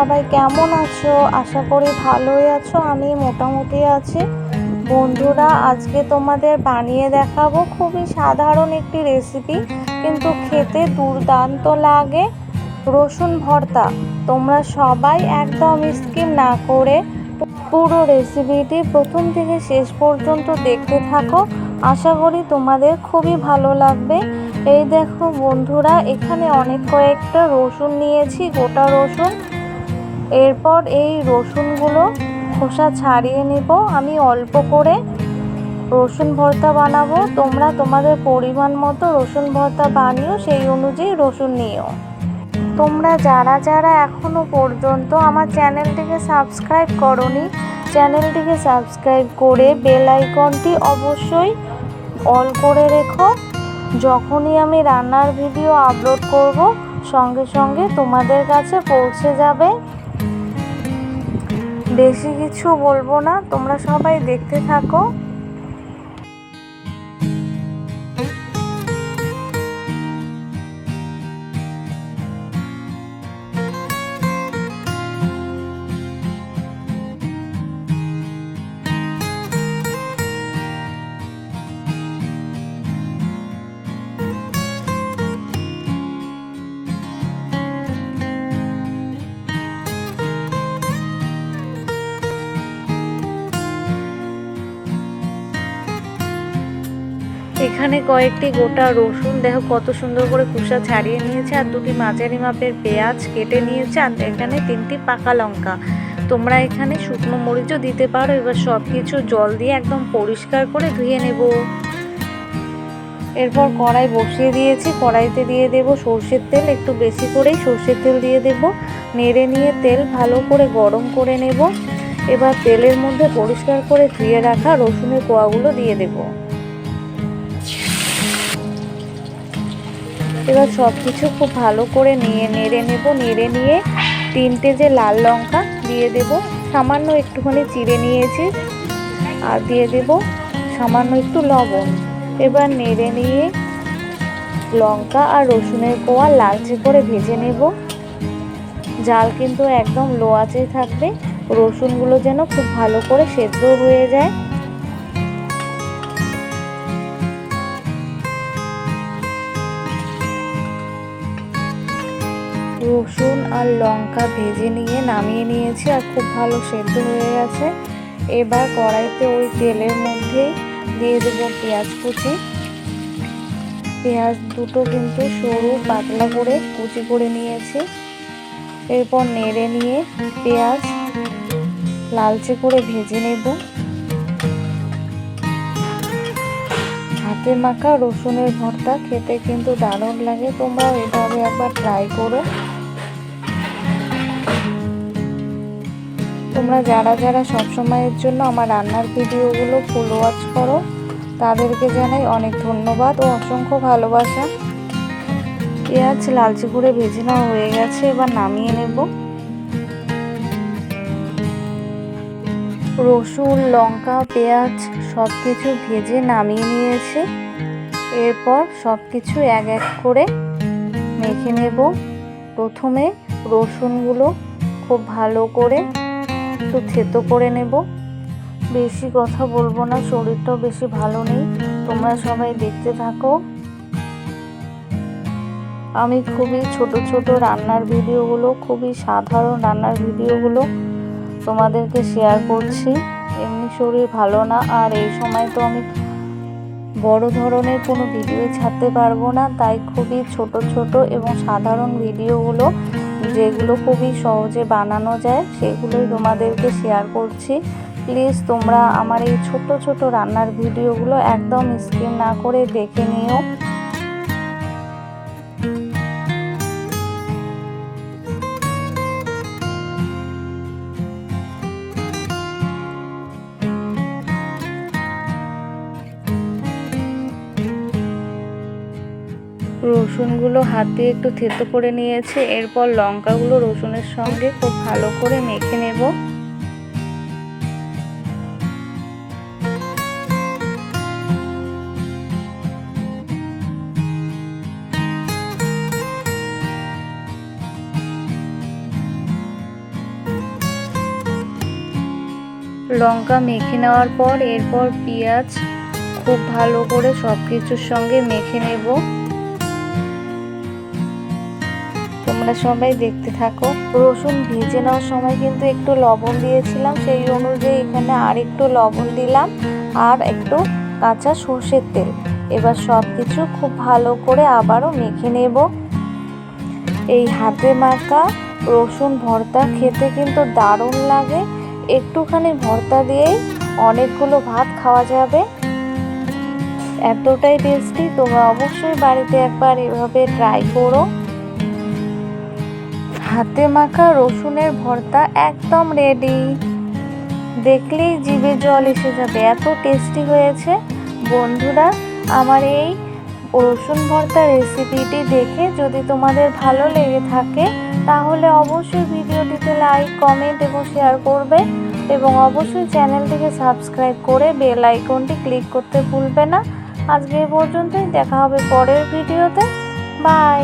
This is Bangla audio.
সবাই কেমন আছো? আশা করি ভালোই আছো। আমি মোটামুটি আছি। বন্ধুরা, আজকে তোমাদের বানিয়ে দেখাবো খুবই সাধারণ একটি রেসিপি, কিন্তু খেতে দুর্দান্ত লাগে, রসুন ভর্তা। তোমরা সবাই একদম স্কিপ না করে পুরো রেসিপিটি প্রথম থেকে শেষ পর্যন্ত দেখতে থাকো। আশা করি তোমাদের খুবই ভালো লাগবে। এই দেখো বন্ধুরা, এখানে অনেক কয়েকটা রসুন নিয়েছি, গোটা রসুন। এরপর এই রসুনগুলো খোসা ছাড়িয়ে নিব। আমি অল্প করে রসুন ভর্তা বানাবো, তোমরা তোমাদের পরিমাণ মতো রসুন ভর্তা বানিও, সেই অনুযায়ী রসুন নিও। তোমরা যারা যারা এখনো পর্যন্ত আমার চ্যানেলটিকে সাবস্ক্রাইব করোনি, চ্যানেলটিকে সাবস্ক্রাইব করে বেল আইকনটি অবশ্যই অল করে রেখো। যখনই আমি রান্নার ভিডিও আপলোড করব, সঙ্গে সঙ্গে তোমাদের কাছে পৌঁছে যাবে। বেশি কিছু বলবো না, তোমরা সবাই দেখতে থাকো। এখানে কয়েকটি গোটা রসুন দেখো কত সুন্দর করে খোসা ছাড়িয়ে নিয়েছে, আর দুটি মাঝারি মাপের পেঁয়াজ কেটে নিয়েছে, আর এখানে 3টি পাকা লঙ্কা। তোমরা এখানে শুকনো মরিচও দিতে পারো। এবার সব কিছু জল দিয়ে একদম পরিষ্কার করে ধুয়ে নেব। এরপর কড়াই বসিয়ে দিয়েছি, কড়াইতে দিয়ে দেব সর্ষের তেল, একটু বেশি করেই সর্ষের তেল দিয়ে দেব। নেড়ে নিয়ে তেল ভালো করে গরম করে নেব। এবার তেলের মধ্যে পরিষ্কার করে ধুয়ে রাখা রসুনের কোয়াগুলো দিয়ে দেব। এবার সব কিছু খুব ভালো করে নেড়ে নেব। নেড়ে নিয়ে 3টে যে লাল লঙ্কা দিয়ে দেব, সামান্য একটুখানি চিড়ে নিয়েছি, আর দিয়ে দেব সামান্য একটু লবণ। এবার নেড়ে নিয়ে লঙ্কা আর রসুনের কোয়া লালচে করে ভেজে নেব। জাল কিন্তু একদম লো আঁচেই থাকবে, রসুনগুলো যেন খুব ভালো করে সেদ্ধ হয়ে যায়। রসুন আর লঙ্কা ভেজে নিয়ে নামিয়ে নিয়েছি, আর খুব ভালো সেদ্ধ হয়ে গেছে। এবার কড়াইতে ওই তেলের মধ্যেই দিয়ে দেবো পেঁয়াজ কুচি। পেঁয়াজ দুটো কিন্তু সরু পাতলা করে কুচি করে নিয়েছি। এরপর নেড়ে নিয়ে পেঁয়াজ লালচে করে ভেজে নেব। হাতে মাখা রসুনের ভর্তা খেতে কিন্তু দারুণ লাগে, তোমরা এভাবে একবার ট্রাই করো। তোমরা যারা যারা সবসময়ের জন্য আমার রান্নার ভিডিওগুলো ফুল ওয়াচ করো, তাদেরকে জানাই অনেক ধন্যবাদ ও অসংখ্য ভালোবাসা। পেঁয়াজ লালচে করে ভেজে নেওয়া হয়ে গেছে, এবার নামিয়ে নেব। রসুন লঙ্কা পেঁয়াজ সব কিছু ভেজে নামিয়ে নিয়েছি। এরপর সব কিছু এক এক করে মেখে নেব। প্রথমে রসুনগুলো খুব ভালো করে একটু থেতো করে নেব। বেশি কথা বলবো না, শরীরটাও বেশি ভালো নেই, তোমরা সবাই দেখতে থাকো। আমি খুবই ছোট ছোট রান্নার ভিডিওগুলো, খুবই সাধারণ রান্নার ভিডিওগুলো তোমাদেরকে শেয়ার করছি। এমনি শরীর ভালো না, আর এই সময় তো আমি বড় ধরনের কোনো ভিডিও ছাড়তে পারবো না, তাই খুবই ছোট ছোট এবং সাধারণ ভিডিওগুলো, যেগুলো খুবই সহজে বানানো যায়, সেগুলোই তোমাদেরকে শেয়ার করছি। প্লিজ তোমরা আমার এই ছোট ছোট রান্নার ভিডিওগুলো একদম স্কিপ না করে দেখে নিও। রসুনগুলো হাত দিয়ে একটু থেতো করে নিয়েছি। এরপর লঙ্কাগুলো রসুনের সঙ্গে খুব ভালো করে মেখে নেব। লঙ্কা মেখে নেওয়ার পর এরপর পেঁয়াজ খুব ভালো করে সব কিছুর সঙ্গে মেখে নেব। তোমরা সবাই দেখতে থাকো। রসুন ভেজে নেওয়ার সময় কিন্তু একটু লবণ দিয়েছিলাম, সেই অনুযায়ী এখানে আর একটু লবণ দিলাম আর একটু কাঁচা সর্ষের তেল। এবার সব কিছু খুব ভালো করে আবারও মেখে নেব। এই হাতে মাখা রসুন ভর্তা খেতে কিন্তু দারুণ লাগে। একটুখানি ভর্তা দিয়েই অনেকগুলো ভাত খাওয়া যাবে, এতটাই টেস্টি। তোমরা অবশ্যই বাড়িতে একবার এভাবে ট্রাই করো। হাতে মাখা রসুনের ভর্তা একদম রেডি। দেখলেই জিভে জল এসে যাবে, এত টেস্টি হয়েছে। বন্ধুরা, আমার এই রসুন ভর্তা রেসিপিটি দেখে যদি তোমাদের ভালো লেগে থাকে তাহলে অবশ্যই ভিডিওটিতে লাইক, কমেন্ট এবং শেয়ার করবে এবং অবশ্যই চ্যানেলটিকে সাবস্ক্রাইব করে বেল আইকনটি ক্লিক করতে ভুলবে না। আজকে এ পর্যন্তই, দেখা হবে পরের ভিডিওতে। বাই।